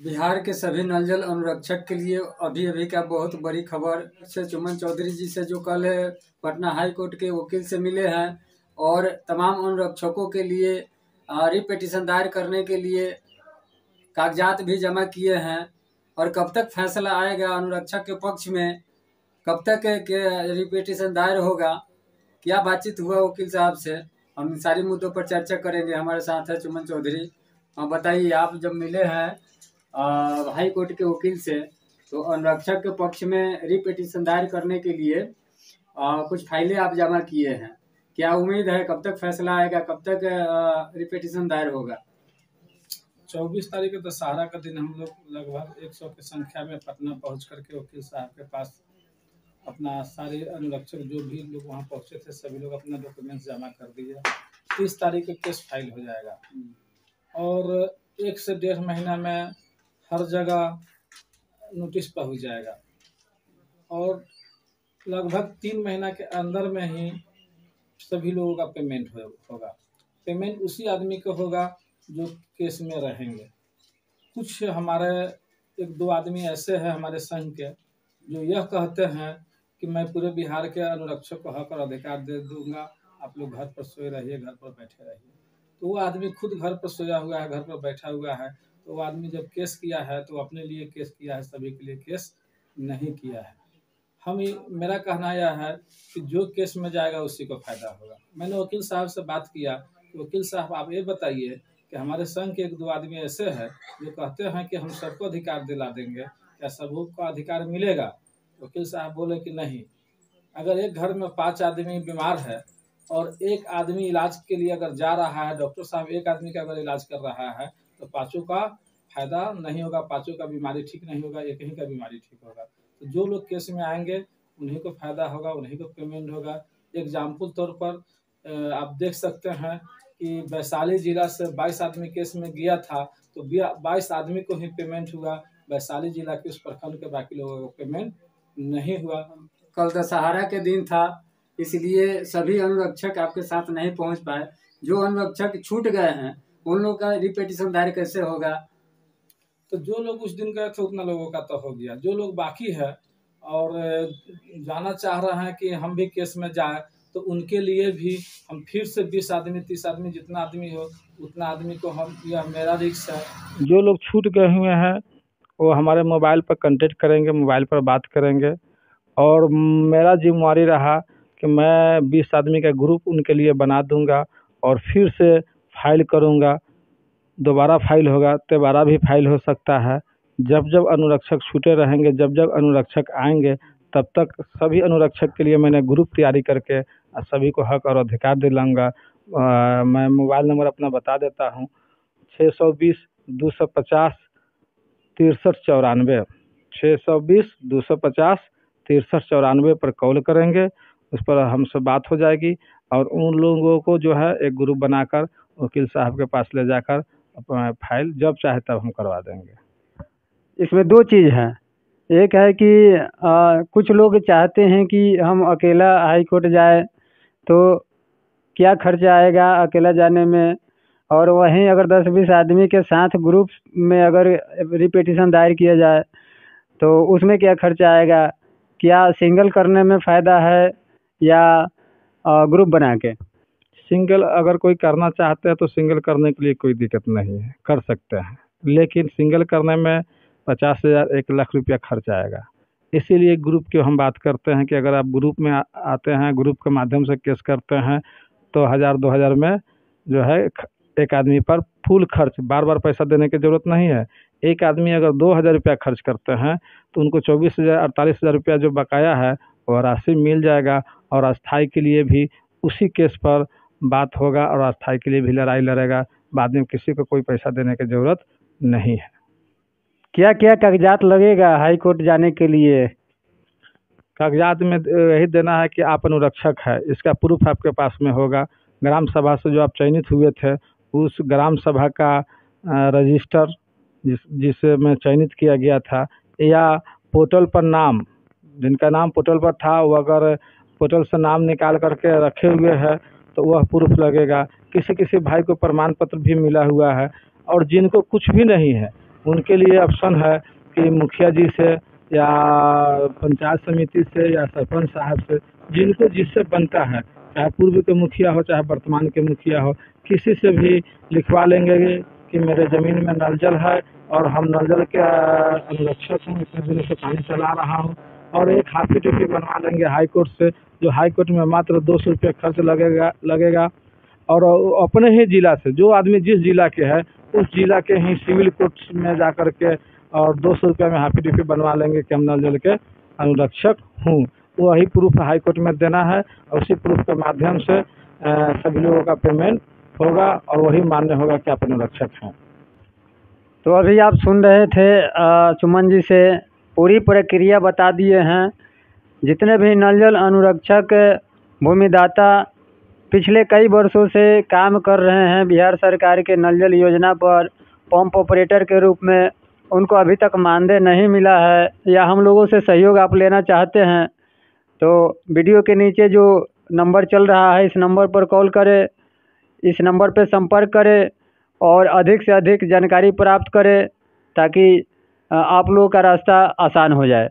बिहार के सभी नल जल अनुरक्षक के लिए अभी अभी का बहुत बड़ी खबर से चुमन चौधरी जी से जो कल पटना हाई कोर्ट के वकील से मिले हैं और तमाम अनुरक्षकों के लिए रिट पिटीशन दायर करने के लिए कागजात भी जमा किए हैं। और कब तक फैसला आएगा अनुरक्षक के पक्ष में, कब तक के रिट पिटीशन दायर होगा, क्या बातचीत हुआ वकील साहब से, हम इन सारी मुद्दों पर चर्चा करेंगे। हमारे साथ है चुमन चौधरी। बताइए, आप जब मिले हैं हाई कोर्ट के वकील से तो अनुरक्षक के पक्ष में रिट पिटीशन दायर करने के लिए कुछ फाइलें आप जमा किए हैं, क्या उम्मीद है कब तक फैसला आएगा, कब तक रिट पिटीशन दायर होगा? 24 तारीख के दशहरा का दिन हम लोग लगभग 100 की संख्या में पटना पहुंच करके वकील साहब के पास अपना सारे अनुरक्षक जो भी लोग वहां पहुंचे थे सभी लोग अपना डॉक्यूमेंट्स जमा कर दिए। 30 तारीख को केस फाइल हो जाएगा और 1 से 1.5 महीना में हर जगह नोटिस पहुंच जाएगा और लगभग 3 महीना के अंदर में ही सभी लोगों का पेमेंट होगा। पेमेंट उसी आदमी को होगा जो केस में रहेंगे। कुछ हमारे 1-2 आदमी ऐसे हैं हमारे संघ के जो यह कहते हैं कि मैं पूरे बिहार के अनुरक्षक को हक और अधिकार दे दूंगा, आप लोग घर पर सोए रहिए, घर पर बैठे रहिए। तो वो आदमी खुद घर पर सोया हुआ है, घर पर बैठा हुआ है। तो वो आदमी जब केस किया है तो अपने लिए केस किया है, सभी के लिए केस नहीं किया है। मेरा कहना यह है कि जो केस में जाएगा उसी को फायदा होगा। मैंने वकील साहब से बात किया कि वकील साहब आप ये बताइए कि हमारे संघ के 1-2 आदमी ऐसे हैं जो कहते हैं कि हम सबको अधिकार दिला देंगे, क्या सबको अधिकार मिलेगा? वकील साहब बोले कि नहीं, अगर एक घर में 5 आदमी बीमार है और एक आदमी इलाज के लिए अगर जा रहा है, डॉक्टर साहब एक आदमी का अगर इलाज कर रहा है तो 5 का फायदा नहीं होगा, 5 का बीमारी ठीक नहीं होगा, एक ही का बीमारी ठीक होगा। तो जो लोग केस में आएंगे उन्हीं को फायदा होगा, उन्हीं को पेमेंट होगा। एग्जाम्पल तौर पर आप देख सकते हैं कि वैशाली जिला से 22 आदमी केस में गया था तो 22 आदमी को ही पेमेंट हुआ, वैशाली जिला के उस प्रखंड के बाकी लोगों को पेमेंट नहीं हुआ। कल दशहरा के दिन था इसलिए सभी अनुरक्षक आपके साथ नहीं पहुंच पाए। जो अनुरक्षक छूट गए हैं उन लोगों का रिट पिटीशन दायर कैसे होगा? तो जो लोग उस दिन गए थे उतना लोगों का तो हो गया, जो लोग बाकी है और जाना चाह रहे हैं कि हम भी केस में जाए तो उनके लिए भी हम फिर से 20 आदमी 30 आदमी जितना आदमी हो उतना आदमी को हम, यह मेरा रिक्स है। जो लोग छूट गए हुए हैं वो हमारे मोबाइल पर कांटेक्ट करेंगे, मोबाइल पर बात करेंगे और मेरा जिम्मेवारी रहा कि मैं 20 आदमी का ग्रुप उनके लिए बना दूंगा और फिर से फाइल करूंगा। दोबारा फाइल होगा, दोबारा भी फाइल हो सकता है। जब जब अनुरक्षक छूटे रहेंगे, जब जब अनुरक्षक आएंगे तब तक सभी अनुरक्षक के लिए मैंने ग्रुप तैयारी करके सभी को हक और अधिकार दिलाऊंगा। मैं मोबाइल नंबर अपना बता देता हूँ, 620 250 63 94, 620 250 63 94 पर कॉल करेंगे, उस पर हमसे बात हो जाएगी और उन लोगों को जो है एक ग्रुप बनाकर वकील साहब के पास ले जाकर अपना फाइल जब चाहे तब हम करवा देंगे। इसमें 2 चीज़ है। एक है कि कुछ लोग चाहते हैं कि हम अकेला हाई कोर्ट जाए तो क्या खर्चा आएगा अकेला जाने में, और वहीं अगर 10-20 आदमी के साथ ग्रुप में अगर रिट पिटीशन दायर किया जाए तो उसमें क्या खर्चा आएगा, क्या सिंगल करने में फ़ायदा है या ग्रुप बना के? सिंगल अगर कोई करना चाहते हैं तो सिंगल करने के लिए कोई दिक्कत नहीं है, कर सकते हैं, लेकिन सिंगल करने में 50,000 1 लाख रुपया खर्च आएगा। इसीलिए ग्रुप की हम बात करते हैं कि अगर आप ग्रुप में आते हैं, ग्रुप के माध्यम से केस करते हैं तो 1000-2000 में जो है एक आदमी पर फुल खर्च, बार बार पैसा देने की ज़रूरत नहीं है। एक आदमी अगर 2000 रुपया खर्च करते हैं तो उनको 24,000 48,000 रुपया जो बकाया है वह राशि मिल जाएगा और अस्थाई के लिए भी उसी केस पर बात होगा और अस्थाई के लिए भी लड़ाई लड़ेगा। बाद में किसी को कोई पैसा देने की ज़रूरत नहीं है। क्या क्या कागजात लगेगा हाई कोर्ट जाने के लिए? कागजात में यही देना है कि आप अनुरक्षक है, इसका प्रूफ आपके पास में होगा। ग्राम सभा से जो आप चयनित हुए थे उस ग्राम सभा का रजिस्टर जिसे में चयनित किया गया था, या पोर्टल पर नाम, जिनका नाम पोर्टल पर था वो अगर पोर्टल से नाम निकाल करके रखे हुए हैं तो वह प्रूफ लगेगा। किसी किसी भाई को प्रमाण पत्र भी मिला हुआ है और जिनको कुछ भी नहीं है उनके लिए ऑप्शन है कि मुखिया जी से या पंचायत समिति से या सरपंच साहब से, जिनको जिससे बनता है, चाहे पूर्व के मुखिया हो चाहे वर्तमान के मुखिया हो, किसी से भी लिखवा लेंगे कि मेरे ज़मीन में नल जल है और हम नल जल के अनुरक्षक हूँ, इतने दिनों से पानी चला रहा हूँ, और एक हाफी टिप्पी बनवा लेंगे हाई कोर्ट से, जो हाई कोर्ट में मात्र 200 रुपये खर्च लगेगा। और अपने ही जिला से, जो आदमी जिस जिला के है उस जिला के ही सिविल कोर्ट में जा कर के और 200 रुपये में हाफी टिप्पी बनवा लेंगे कि हम नल जल के अनुरक्षक हूँ। वही प्रूफ हाई कोर्ट में देना है और उसी प्रूफ के माध्यम से सभी लोगों का पेमेंट होगा और वही मान्य होगा कि आप अनुरक्षक हैं। तो अभी आप सुन रहे थे चुमन जी से पूरी प्रक्रिया बता दिए हैं। जितने भी नल जल अनुरक्षक भूमिदाता पिछले कई वर्षों से काम कर रहे हैं बिहार सरकार के नल जल योजना पर पंप ऑपरेटर के रूप में, उनको अभी तक मानदेय नहीं मिला है या हम लोगों से सहयोग आप लेना चाहते हैं तो वीडियो के नीचे जो नंबर चल रहा है इस नंबर पर कॉल करें, इस नंबर पर संपर्क करें और अधिक से अधिक जानकारी प्राप्त करें ताकि आप लोगों का रास्ता आसान हो जाए।